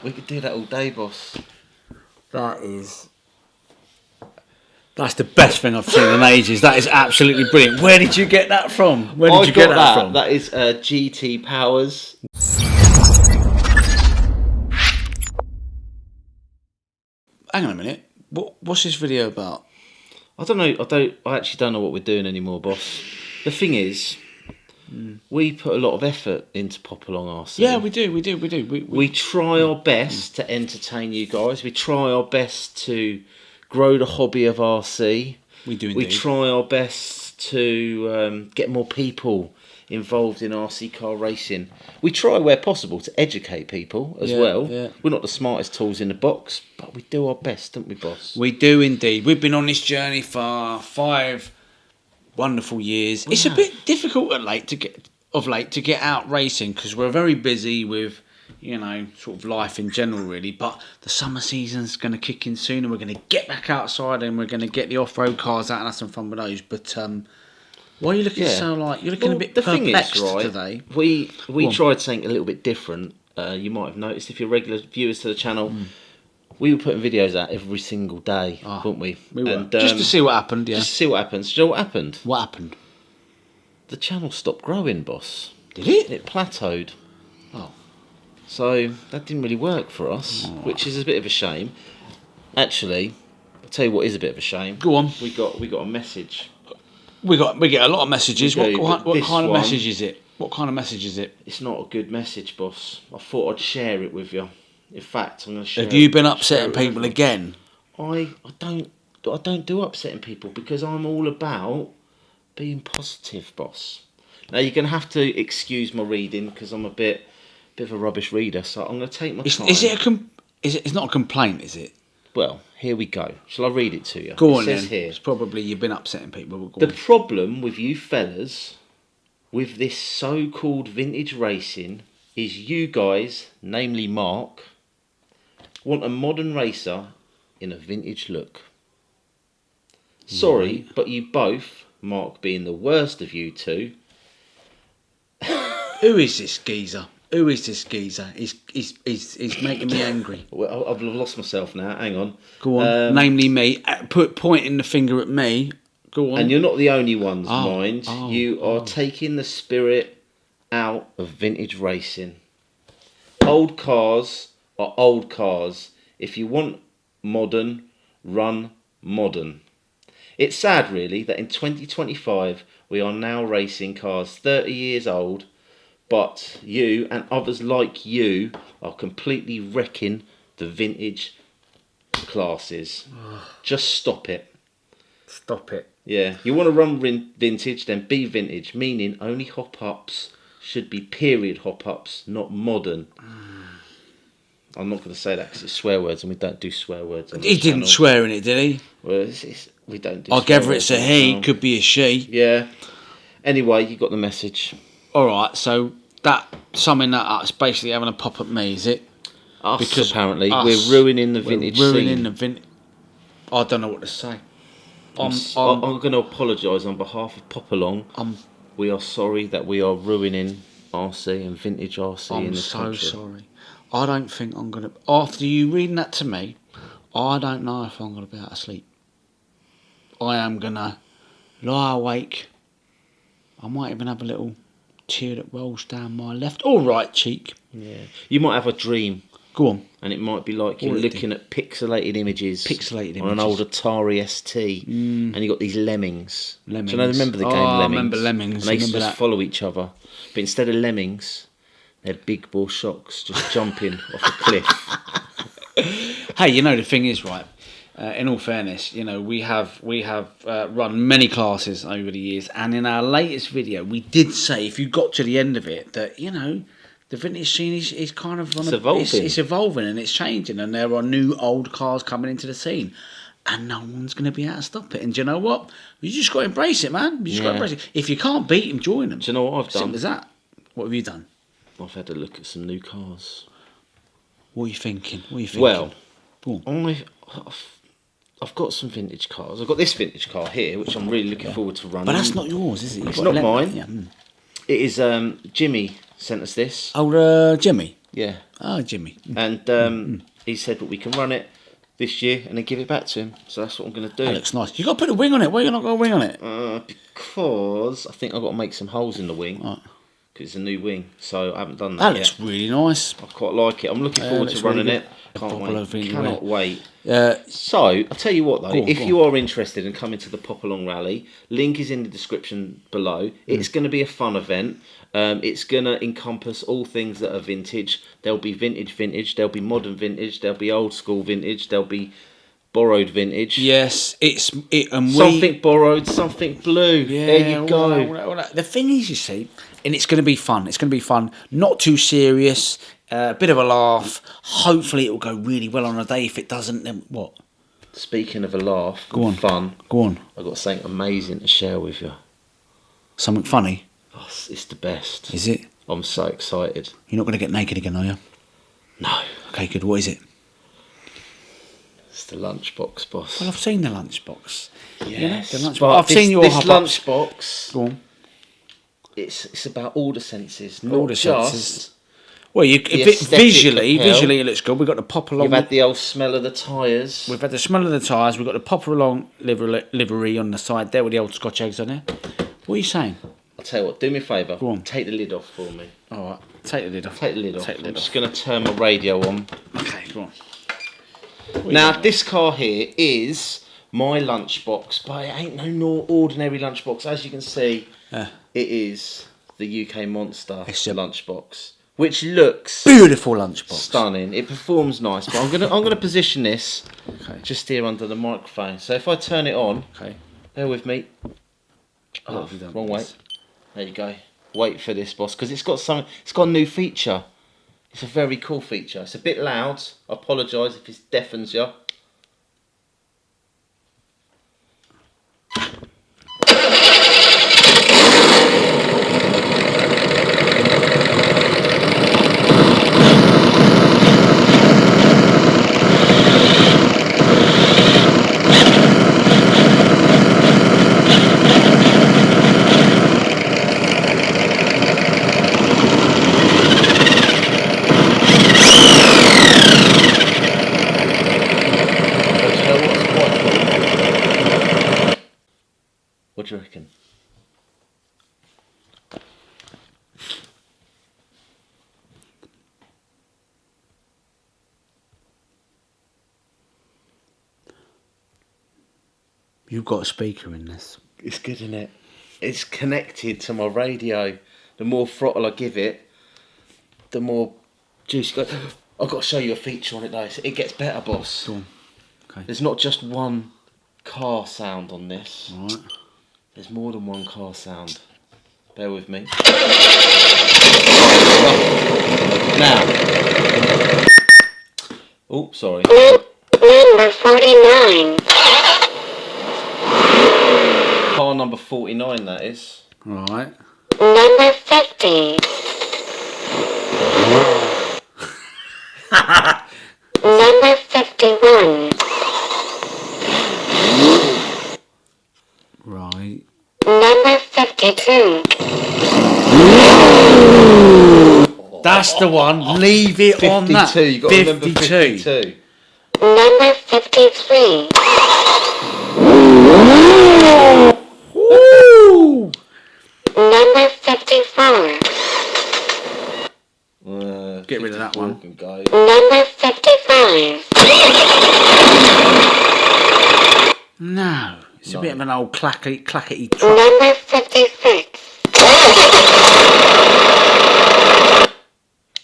We could do that all day, boss. That's the best thing I've seen in ages. That is absolutely brilliant. Where did you get that from? Where did you get that from? That is G.T.Power's. Hang on a minute. What's this video about? I don't know. I actually don't know what we're doing anymore, boss. The thing is, we put a lot of effort into Popalong RC. Yeah, we do. We try our best to entertain you guys. We try our best to grow the hobby of RC. We do indeed. We try our best to get more people involved in RC car racing. We try where possible to educate people as well. Yeah. We're not the smartest tools in the box, but we do our best, don't we, boss? We do indeed. We've been on this journey for 5 wonderful years. It's a bit difficult of late to get out racing because we're very busy with, sort of life in general, really. But the summer season's going to kick in soon, and we're going to get back outside and we're going to get the off-road cars out and have some fun with those. But why are you looking you're looking a bit perplexed today? We tried something a little bit different. You might have noticed if you're regular viewers to the channel. We were putting videos out every single day, weren't we? We were. And, just to see what happened, yeah. Just to see what happens. Do you know what happened? What happened? The channel stopped growing, boss. Did it? It plateaued. Oh. So that didn't really work for us, which is a bit of a shame. Actually, I'll tell you what is a bit of a shame. Go on. We got a message. We get a lot of messages. What kind of message is it? What kind of message is it? It's not a good message, boss. I thought I'd share it with you. In fact, I'm going to share. Have you been upsetting people again? I don't do upsetting people because I'm all about being positive, boss. Now you're going to have to excuse my reading because I'm a bit of a rubbish reader, so I'm going to take my time. It's not a complaint, is it? Well, here we go. Shall I read it to you? Go on, it says then. Here. It's probably you've been upsetting people. The problem with you fellas, with this so-called vintage racing, is you guys, namely Mark, want a modern racer in a vintage look. Sorry, but you both, Mark being the worst of you two. Who is this geezer? He's making me angry. Well, I've lost myself now. Hang on. Go on. Namely me. Pointing the finger at me. Go on. And you're not the only ones, mind. You are taking the spirit out of vintage racing. Old cars are old cars. If you want modern, run modern. It's sad, really, that in 2025 we are now racing cars 30 years old, but you and others like you are completely wrecking the vintage classes. Just stop it. Stop it. Yeah, you want to run vintage, then be vintage, meaning only hop-ups should be period hop-ups, not modern. I'm not going to say that because it's swear words and we don't do swear words. He didn't swear in it, did he? Well, we don't do I gather it's a he, could be a she. Yeah. Anyway, you got the message. Alright, so summing that up, it's basically having a pop at me, is it? Us, because apparently we're ruining the vintage scene. I don't know what to say. I'm going to apologise on behalf of Popalong. We are sorry that we are ruining RC and vintage RC in this country. I'm so sorry. I don't think I'm going to... After you reading that to me, I don't know if I'm going to be able to sleep. I am going to lie awake. I might even have a little tear that rolls down my left or right cheek. Yeah. You might have a dream. Go on. And it might be like you're looking at pixelated images. On an old Atari ST. And you got these lemmings. Do you remember the game Lemmings? I remember Lemmings. And they used to just follow each other. But instead of lemmings, they had big ball shocks just jumping off a cliff. Hey, the thing is, right, in all fairness, we have run many classes over the years, and in our latest video, we did say, if you got to the end of it, that, the vintage scene is kind of... It's evolving and it's changing, and there are new old cars coming into the scene, and no one's going to be able to stop it. And do you know what? You just got to embrace it, man. You just got to embrace it. If you can't beat them, join them. Do you know what I've done? Simple as that. What have you done? I've had a look at some new cars. What are you thinking? Well, I've got some vintage cars. I've got this vintage car here, which I'm really looking forward to running. But that's not yours, is it? It's not mine. Yeah. It is Jimmy sent us this. Oh, Jimmy? Yeah. Oh, Jimmy. And he said that we can run it this year and then give it back to him. So that's what I'm going to do. That looks nice. You got to put a wing on it. Why you not got a wing on it? Because I think I've got to make some holes in the wing. Right. Because it's a new wing, so I haven't done that yet. Looks really nice. I quite like it. I'm looking forward to running really it. Can't wait. Cannot wait. Uh, So, I'll tell you what though, if go you are interested in coming to the Popalong Rally, link is in the description below. It's going to be a fun event. It's going to encompass all things that are vintage. There'll be vintage, there'll be modern vintage, there'll be old school vintage, there'll be borrowed vintage. Yes, something borrowed, something blue. Yeah, there you go. Well, the thing is, you see, and it's going to be fun. It's going to be fun. Not too serious. A bit of a laugh. Hopefully, it will go really well on a day. If it doesn't, then what? Speaking of a laugh, fun. Go on. I've got something amazing to share with you. Something funny. Oh, it's the best. Is it? I'm so excited. You're not going to get naked again, are you? No. Okay, good. What is it? It's the lunchbox, boss. Well, I've seen the lunchbox. Yes, the lunchbox. but I've seen your lunchbox. Go on. It's about all the senses, All not the just senses. Well, aesthetic visually appeal. it looks good. We've got the Popalong. You've had the old smell of the tyres. We've had the smell of the tyres. We've got the Popalong livery on the side there with the old Scotch eggs on there. What are you saying? I'll tell you what, do me a favour. Go on. Take the lid off for me. All right, take the lid off. Take the lid off. Take the lid I'm just off. going to turn my radio on. Okay, go on. Now, this car here is my lunchbox, but it ain't no ordinary lunchbox. As you can see, it is the UK Monster lunchbox, which looks beautiful lunchbox, stunning. It performs nice, but I'm gonna position this just here under the microphone. So if I turn it on, bear with me. Oh, wrong way. There you go. Wait for this, boss, because it's got a new feature. It's a very cool feature. It's a bit loud. I apologise if it deafens you. What do you reckon? You've got a speaker in this. It's good, isn't it? It's connected to my radio. The more throttle I give it, the more juice goes. I've got to show you a feature on it though. It gets better, boss. Go on. Okay. There's not just one car sound on this. All right. There's more than one car sound. Bear with me. Now. Oh, sorry. Number 49. Car number 49, that is. All right. Number 50. Number 51. Right. Number 52. That's the one. Leave it on that. 52. You've got to remember 52. Number 53. Woo! Number 54. Get rid of that one. Number 55. No. It's a bit of an old clackety truck. Number 56.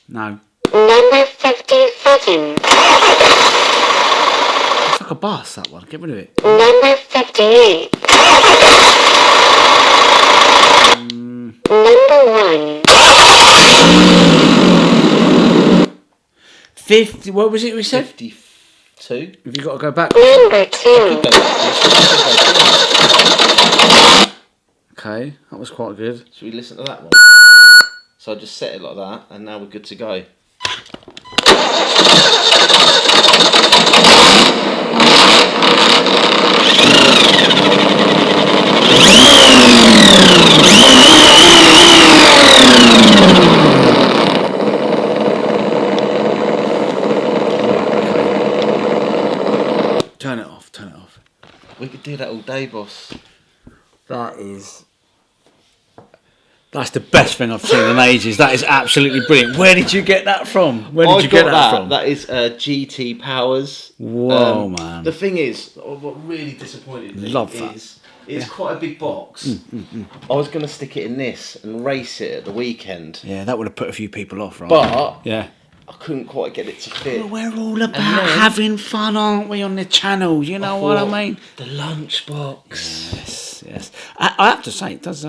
No. Number 57. It's like a bus, that one. Get rid of it. Number 58. Number 1. 50. What was it we said? 52. Have you got to go back? Number 2. Okay, that was quite good. Should we listen to that one? So I just set it like that, and now we're good to go. We could do that all day, boss. That's the best thing I've seen in ages. That is absolutely brilliant. Where did you get that from? Where did you get that from? That is G.T.Power's. Whoa, man. The thing is, what really disappointed me is it's quite a big box. I was going to stick it in this and race it at the weekend. Yeah, that would have put a few people off, right? But yeah, I couldn't quite get it to fit. well, we're all about having fun, aren't we, on the channel? You know what I mean? The lunchbox. Yes. I have to say, it does.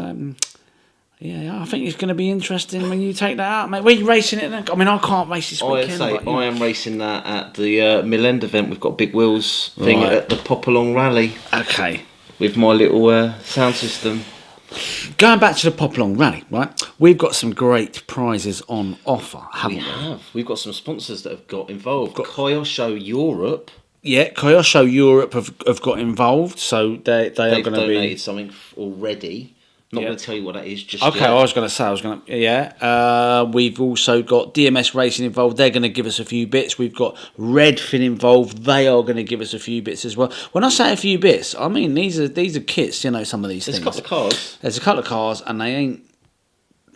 Yeah, I think it's going to be interesting when you take that out, mate. Where are you racing it then? I mean, I can't race this weekend. I am racing that at the millend event. We've got Big Wheels thing at the Popalong Rally. Okay. With my little sound system. Going back to the Popalong Rally, right? We've got some great prizes on offer, haven't we? We've got some sponsors that have got involved. Kyosho Europe. Yeah, Kyosho Europe have got involved, so they're going to be... They've donated something already. Not going to tell you what that is just okay, yet. I was going to say, we've also got DMS Racing involved. They're going to give us a few bits. We've got Redfin involved. They are going to give us a few bits as well. When I say a few bits, I mean these are kits. You know, some of these things. There's a couple of cars. There's a couple of cars, and they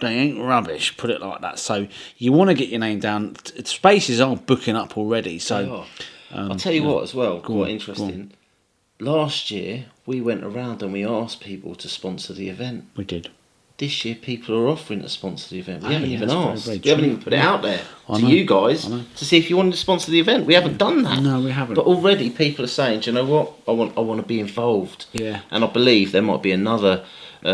ain't rubbish. Put it like that. So you want to get your name down. Spaces are booking up already. So I'll tell you what as well. Quite interesting. Last year, we went around and we asked people to sponsor the event. We did. This year, people are offering to sponsor the event. We haven't even asked. We haven't even put it out there to you guys to see if you wanted to sponsor the event. We haven't done that. No, we haven't. But already, people are saying, do you know what? I want to be involved. Yeah. And I believe there might be another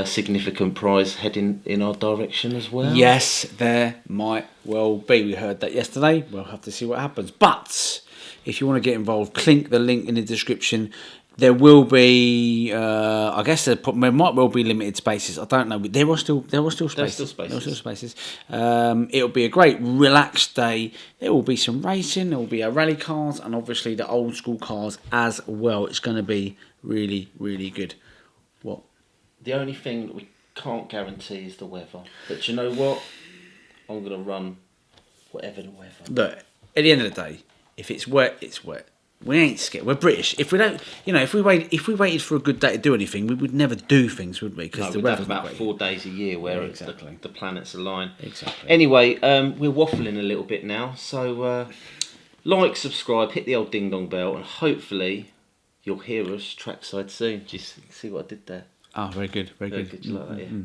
significant prize heading in our direction as well. Yes, there might well be. We heard that yesterday. We'll have to see what happens. But if you want to get involved, click the link in the description. There will be, I guess there might well be limited spaces. I don't know. There are still spaces. There are still spaces. It'll be a great relaxed day. There will be some racing. There will be our rally cars and obviously the old school cars as well. It's going to be really, really good. What? The only thing that we can't guarantee is the weather. But you know what? I'm going to run whatever the weather. Look, at the end of the day, if it's wet, it's wet. We ain't scared. We're British. If we don't, if we waited for a good day to do anything, we would never do things, would we? Because we'd have about 4 days a year where the planets align. Exactly. Anyway, we're waffling a little bit now, so like, subscribe, hit the old ding dong bell, and hopefully you'll hear us trackside soon. Do you see what I did there? Oh, very good, very good. Do you like that? Yeah.